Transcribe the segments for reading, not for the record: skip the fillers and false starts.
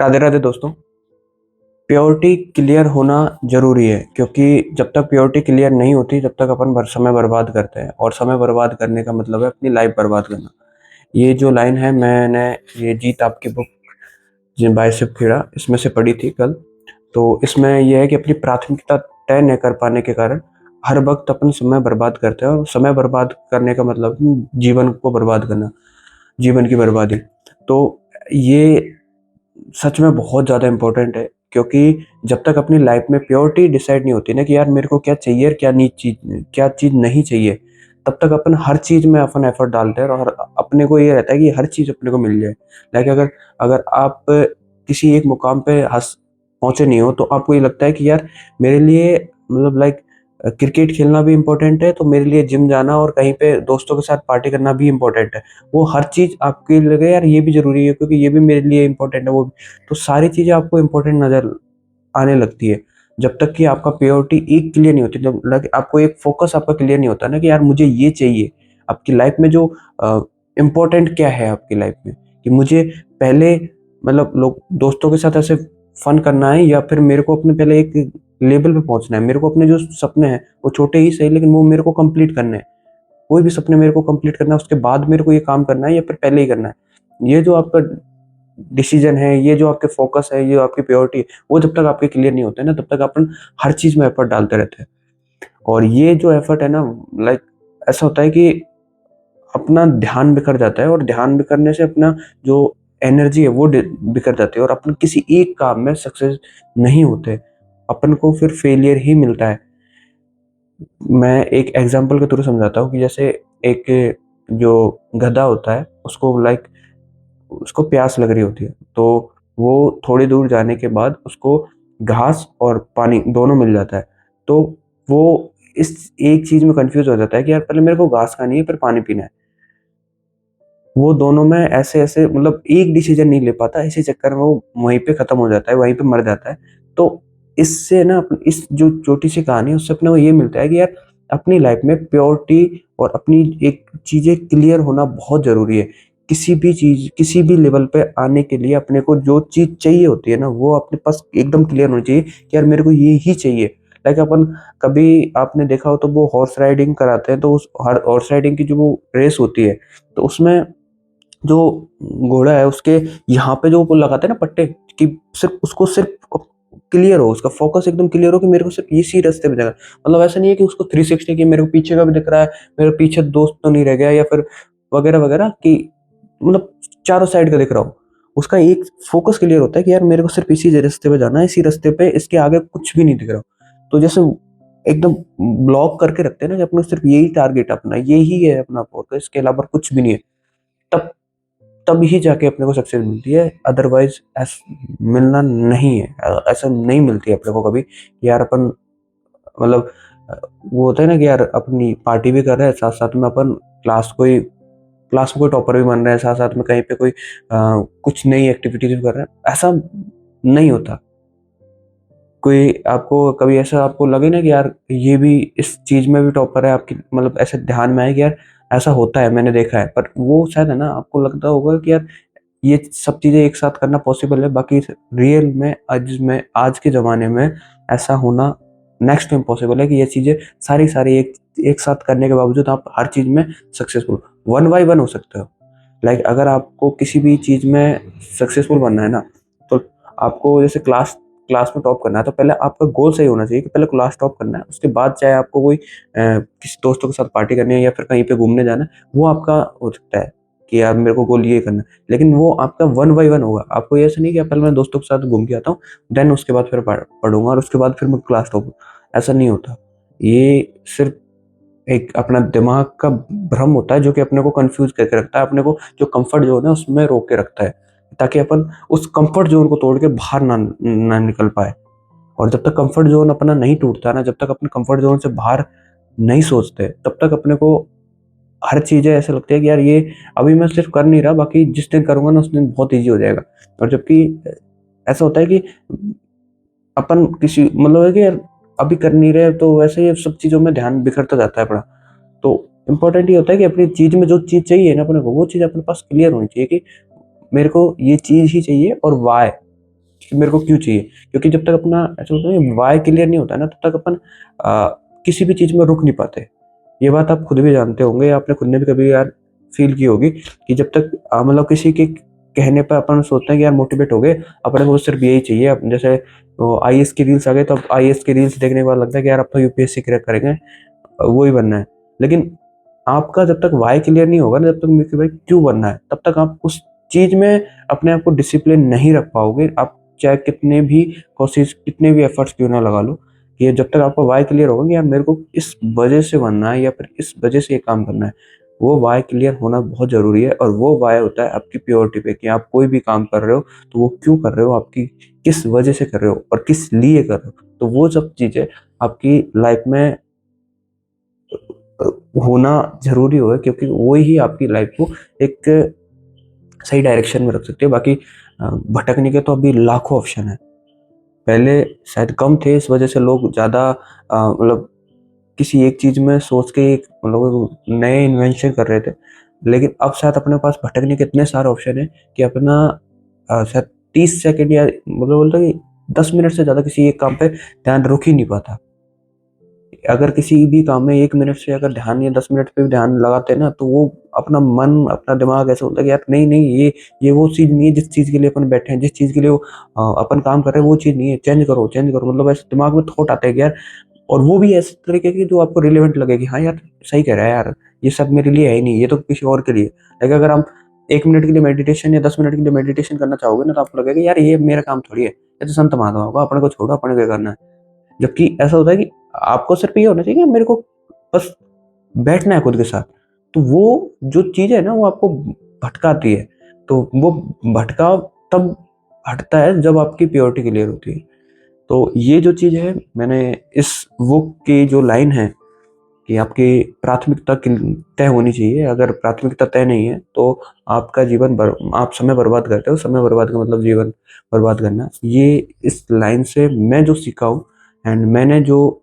राधे राधे दोस्तों। Purity clear होना ज़रूरी है, क्योंकि जब तक प्योरिटी क्लियर नहीं होती तब तक अपन समय बर्बाद करते हैं, और समय बर्बाद करने का मतलब है अपनी लाइफ बर्बाद करना। ये जो लाइन है, मैंने ये जीत आपकी बुक जी बाय शिव खेड़ा इसमें से पढ़ी थी कल। तो इसमें यह है कि अपनी प्राथमिकता तय न कर पाने के कारण हर वक्त अपन समय बर्बाद करते हैं, और समय बर्बाद करने का मतलब जीवन को बर्बाद करना, जीवन की बर्बादी। तो ये सच में बहुत ज़्यादा इम्पोर्टेंट है, क्योंकि जब तक अपनी लाइफ में प्योरिटी डिसाइड नहीं होती ना कि यार मेरे को क्या चाहिए और क्या चीज़ नहीं चाहिए, तब तक अपन हर चीज़ में अपन एफर्ट डालते हैं, और अपने को ये रहता है कि हर चीज़ अपने को मिल जाए। लाइक अगर अगर आप किसी एक मुकाम पे हस पहुँचे नहीं हो, तो आपको ये लगता है कि यार मेरे लिए मतलब लाइक क्रिकेट खेलना भी इम्पोर्टेंट है, तो मेरे लिए जिम जाना और कहीं पे दोस्तों के साथ पार्टी करना भी इम्पोर्टेंट है। वो हर चीज़ आपके लगे यार ये भी ज़रूरी है, क्योंकि ये भी मेरे लिए इम्पोर्टेंट है, वो भी। तो सारी चीज़ें आपको इम्पोर्टेंट नज़र आने लगती है, जब तक कि आपका प्रायोरिटी एक क्लियर नहीं होती, जब लग आपको एक फ़ोकस आपका क्लियर नहीं होता ना कि यार मुझे ये चाहिए। आपकी लाइफ़ में जो इम्पोर्टेंट क्या है आपकी लाइफ़ में, कि मुझे पहले मतलब लोग दोस्तों के साथ ऐसे फ़न करना है, या फिर मेरे को अपने पहले एक लेवल पे पहुँचना है। मेरे को अपने जो सपने हैं, वो छोटे ही सही लेकिन वो मेरे को कंप्लीट करने हैं। कोई भी सपने मेरे को कंप्लीट करना है, उसके बाद मेरे को ये काम करना है या फिर पहले ही करना है। ये जो आपका डिसीजन है, ये जो आपके फ़ोकस है, ये जो आपकी प्रायोरिटी है, वो जब तक आपके क्लियर नहीं होते हैं ना, तब तक अपन हर चीज़ में एफर्ट डालते रहते हैं। और ये जो एफर्ट है ना, लाइक ऐसा होता है कि अपना ध्यान बिखर जाता है, और ध्यान बिखरने से अपना जो एनर्जी है वो बिखर जाती है, और अपन किसी एक काम में सक्सेस नहीं होते। अपन को फिर फेलियर ही मिलता है। मैं एक एग्जांपल के थ्रू समझाता हूँ कि जैसे एक जो गधा होता है, उसको लाइक उसको प्यास लग रही होती है, तो वो थोड़ी दूर जाने के बाद उसको घास और पानी दोनों मिल जाता है। तो वो इस एक चीज़ में कन्फ्यूज़ हो जाता है कि यार पहले मेरे को घास खानी है फिर पानी पीना है। वो दोनों में ऐसे-ऐसे मतलब एक डिसीज़न नहीं ले पाता, इसी चक्कर में वो वहीं पे ख़त्म हो जाता है, वहीं पे मर जाता है। तो इससे ना इस जो छोटी-सी कहानी है, उससे अपने को ये मिलता है कि यार अपनी लाइफ़ में प्योरिटी और अपनी एक चीज़ें क्लियर होना बहुत ज़रूरी है। किसी भी चीज़, किसी भी लेवल पे आने के लिए अपने को जो चीज़ चाहिए होती है ना, वो अपने पास एकदम क्लियर होनी चाहिए कि यार मेरे को ये ही चाहिए। लाइक अपन कभी आपने देखा हो तो वो हॉर्स राइडिंग कराते हैं, तो उस हर हॉर्स राइडिंग की जो वो रेस होती है, तो उसमें जो घोड़ा है उसके यहाँ पे जो वो लगाते हैं ना पट्टे, कि सिर्फ क्लियर हो, उसका फोकस एकदम क्लियर हो कि मेरे को सिर्फ इसी रास्ते पे जाना है। मतलब ऐसा नहीं है कि उसको 360 कि मेरे को पीछे का भी दिख रहा है, मेरे पीछे दोस्त तो नहीं रह गया, या फिर वगैरह-वगैरह, कि मतलब चारों साइड का दिख रहा हो। उसका एक फोकस क्लियर होता है कि यार मेरे को सिर्फ इसी रास्ते पे जाना है, इसी रास्ते पे, इसके आगे कुछ भी नहीं दिख रहा। तो जैसे एकदम ब्लॉक करके रखते हैं ना कि अपना सिर्फ यही टारगेट अपना, यही है अपना फोकस, इसके अलावा कुछ भी नहीं है। तब तब ही जाके अपने को सक्सेस मिलती है, अदरवाइज़ मिलना नहीं है। ऐसा नहीं मिलती है अपने को कभी कि यार अपन मतलब वो होता है ना कि यार अपनी पार्टी भी कर रहे हैं, साथ-साथ में अपन क्लास में कोई टॉपर भी बन रहे हैं, साथ-साथ में कहीं पे कोई कुछ नई एक्टिविटीज़ भी कर रहे हैं, ऐसा नहीं होता। कोई आपको कभी ऐसा आपको लगे ना कि यार ये भी इस चीज़ में भी टॉपर है, आपकी मतलब ऐसे ध्यान में आए कि यार ऐसा होता है, मैंने देखा है। पर वो शायद है ना आपको लगता होगा कि यार ये सब चीज़ें एक साथ करना पॉसिबल है, बाकी रियल में आज के ज़माने में ऐसा होना नेक्स्ट टू इम्पॉसिबल है कि ये चीज़ें सारी एक एक साथ करने के बावजूद आप हर चीज़ में सक्सेसफुल वन बाय वन हो सकते हो। लाइक अगर आपको किसी भी चीज़ में सक्सेसफुल बनना है ना, तो आपको जैसे क्लास क्लास में टॉप करना है, तो पहले आपका गोल सही होना चाहिए कि पहले क्लास टॉप करना है, उसके बाद चाहे आपको कोई किसी दोस्तों के साथ पार्टी करनी है या फिर कहीं पे घूमने जाना है, वो आपका हो सकता है कि यार मेरे को गोल ये करना है। लेकिन वो आपका वन बाय वन होगा। आपको ये ऐसा नहीं कि पहले मैं दोस्तों के साथ घूम के आता हूँ, देन उसके बाद फिर पढ़ूँगा और उसके बाद फिर मैं क्लास टॉप, ऐसा नहीं होता। ये सिर्फ़ एक अपना दिमाग का भ्रम होता है, जो कि अपने को कन्फ्यूज़ करके रखता है, अपने को जो कम्फ़र्ट ज़ोन है उसमें रोक के रखता है, ताकि अपन उस कम्फ़र्ट ज़ोन को तोड़ के बाहर ना निकल पाएँ। और जब तक कम्फ़र्ट ज़ोन अपना नहीं टूटता ना, जब तक अपने कम्फ़र्ट ज़ोन से बाहर नहीं सोचते, तब तक अपने को हर चीज़ें ऐसा लगती है कि यार ये अभी मैं सिर्फ़ कर नहीं रहा, बाकी जिस दिन करूँगा ना उस दिन बहुत ईज़ी हो जाएगा। और जबकि ऐसा होता है कि अपन किसी मतलब है कि यार अभी कर नहीं रहे, तो वैसे ये सब चीज़ों में ध्यान बिखरता जाता है अपना। तो इम्पोर्टेंट ये होता है कि अपनी चीज़ में जो चीज़ चाहिए ना अपने को, वो चीज़ अपने पास क्लियर होनी चाहिए कि मेरे को ये चीज़ ही चाहिए और व्हाय। कि मेरे को क्यों चाहिए। क्योंकि जब तक अपना ऐसा होता है वाई क्लियर नहीं होता है ना, तब तक अपन किसी भी चीज़ में रुक नहीं पाते। ये बात आप खुद भी जानते होंगे, आपने खुद ने भी कभी यार फील की होगी कि जब तक मतलब किसी के कहने पर अपन सोचते हैं कि यार मोटिवेट हो गए, अपने को सिर्फ यही चाहिए। जैसे आईएएस की रील्स आ गई, तो अब आईएएस की रील्स देखने के बाद लगता है कि यार अब तो यूपीएससी क्रैक करेंगे, वो ही बनना है। लेकिन आपका जब तक वाई क्लियर नहीं होगा ना, जब तक कि भाई क्यों बनना है, तब तक आप उस चीज में अपने आप को डिसिप्लिन नहीं रख पाओगे। आप चाहे कितने भी कोशिश, कितने भी एफर्ट्स क्यों ना लगा लो, कि जब तक आपका वाई क्लियर होगा कि यार मेरे को इस वजह से बनना है या फिर इस वजह से ये काम करना है, वो वाई क्लियर होना बहुत जरूरी है। और वो वाई होता है आपकी प्योरिटी पे, कि आप कोई भी काम कर रहे हो तो वो क्यों कर रहे हो, आपकी किस वजह से कर रहे हो और किस लिए कर रहे हो। तो वो सब चीजें आपकी लाइफ में होना ज़रूरी होगा, क्योंकि वो ही आपकी लाइफ को एक सही डायरेक्शन में रख सकते हैं। बाकी भटकने के तो अभी लाखों ऑप्शन है, पहले शायद कम थे, इस वजह से लोग ज़्यादा मतलब किसी एक चीज़ में सोच के एक मतलब नए इन्वेंशन कर रहे थे। लेकिन अब शायद अपने पास भटकने के इतने सारे ऑप्शन है कि अपना शायद 30 सेकंड या मतलब बोलते हैं कि 10 मिनट से ज़्यादा किसी एक काम पे ध्यान रुक ही नहीं पाता। अगर किसी भी काम में 1 मिनट से अगर ध्यान या 10 मिनट पे भी ध्यान लगाते हैं ना, तो वो अपना मन, अपना दिमाग ऐसा होता है कि यार नहीं नहीं, ये वो चीज़ नहीं है जिस चीज़ के लिए अपन बैठे हैं, जिस चीज़ के लिए अपन काम कर रहे हैं, वो चीज़ नहीं है, चेंज करो चेंज करो। मतलब ऐसे दिमाग में थॉट आते हैं कि यार, और वो भी ऐसे तरीके की जो आपको रिलेवेंट लगे कि हाँ यार सही कह रहा है यार, ये सब मेरे लिए है ही नहीं, ये तो किसी और के लिए। लेकिन अगर हम 1 मिनट के लिए मेडिटेशन या 10 मिनट के लिए मेडिटेशन करना चाहोगे ना, तो आपको लगेगा यार ये मेरा काम थोड़ी है, ये तो संत महात्मा होगा, अपने को छोड़ो, अपने को क्या करना है। जबकि ऐसा होता है कि आपको सिर्फ ये होना चाहिए कि मेरे को बस बैठना है खुद के साथ। तो वो जो चीज़ है ना, वो आपको भटकाती है। तो वो भटकाव तब हटता है जब आपकी प्योरिटी क्लियर होती है। तो ये जो चीज़ है, मैंने इस बुक की जो लाइन है कि आपकी प्राथमिकता तय होनी चाहिए। अगर प्राथमिकता तय नहीं है तो आपका जीवन आप समय बर्बाद करते हो। समय बर्बाद का मतलब जीवन बर्बाद करना। ये इस लाइन से मैं जो सीखा हूँ, एंड मैंने जो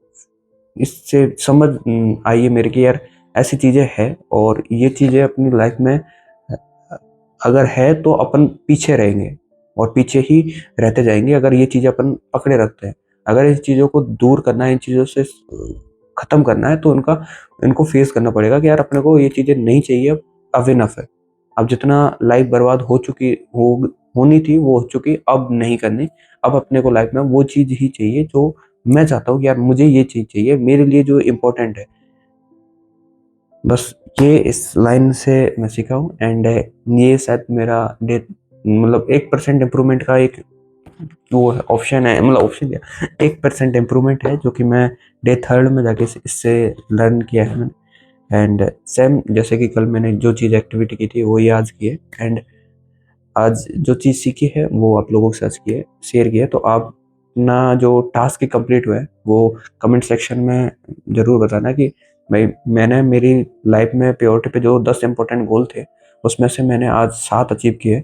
इससे समझ आई है मेरे की, यार ऐसी चीज़ें हैं और ये चीज़ें अपनी लाइफ में अगर है तो अपन पीछे रहेंगे और पीछे ही रहते जाएंगे, अगर ये चीज़ें अपन पकड़े रखते हैं। अगर इन चीज़ों को दूर करना है, इन चीज़ों से ख़त्म करना है, तो इनको फेस करना पड़ेगा कि यार अपने को ये चीज़ें नहीं चाहिए, अब इनफ है। अब जितना लाइफ बर्बाद होनी थी वो हो चुकी, अब नहीं करनी। अब अपने को लाइफ में वो चीज़ ही चाहिए जो मैं चाहता हूँ कि यार मुझे ये चीज़ चाहिए, मेरे लिए जो इम्पोर्टेंट है। बस ये इस लाइन से मैं सीखा हूँ। एंड ये शायद मेरा डे मतलब 1% इम्प्रूवमेंट का एक वो ऑप्शन है, मतलब ऑप्शन क्या, 1% इम्प्रूवमेंट है जो कि मैं डे 3 में जाके इससे लर्न किया है मैंने। एंड सेम जैसे कि कल मैंने जो चीज़ एक्टिविटी की थी वो ये आज की है। एंड आज जो चीज़ सीखी है वो आप लोगों के साथ की है, शेयर की है। तो आप अपना जो टास्क कंप्लीट हुआ है वो कमेंट सेक्शन में ज़रूर बताना कि भाई मैंने मेरी लाइफ में प्योरिटी पे जो 10 इम्पोर्टेंट गोल थे, उसमें से मैंने आज 7 अचीव किए।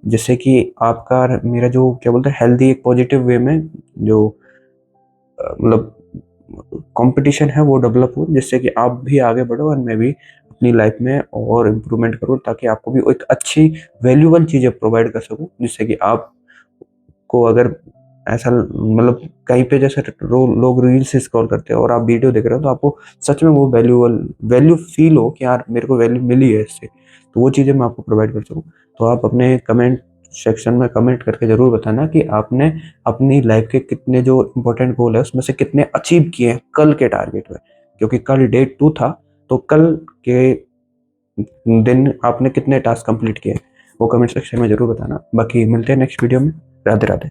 जिससे कि आपका मेरा जो क्या बोलते हैं हेल्दी एक पॉजिटिव वे में जो मतलब कंपटीशन है वो डेवलप हो, जिससे कि आप भी आगे बढ़ो और मैं भी अपनी लाइफ में और इम्प्रूवमेंट करूँ, ताकि आपको भी एक अच्छी वैल्यूबल चीज़ें प्रोवाइड कर सकूँ, जिससे कि आपको अगर ऐसा मतलब कहीं पे जैसे लोग रील्स स्क्रॉल करते हैं और आप वीडियो देख रहे हो, तो आपको सच में वो वैल्यू फील हो कि यार मेरे को वैल्यू मिली है इससे, तो वो चीज़ें मैं आपको प्रोवाइड कर सकूँ। तो आप अपने कमेंट सेक्शन में कमेंट करके ज़रूर बताना कि आपने अपनी लाइफ के कितने जो इम्पोर्टेंट गोल है उसमें से कितने अचीव किए हैं कल के टारगेट में। क्योंकि कल डे 2 था, तो कल के दिन आपने कितने टास्क कंप्लीट किए, वो कमेंट सेक्शन में ज़रूर बताना। बाकी मिलते हैं नेक्स्ट वीडियो में। राधे राधे।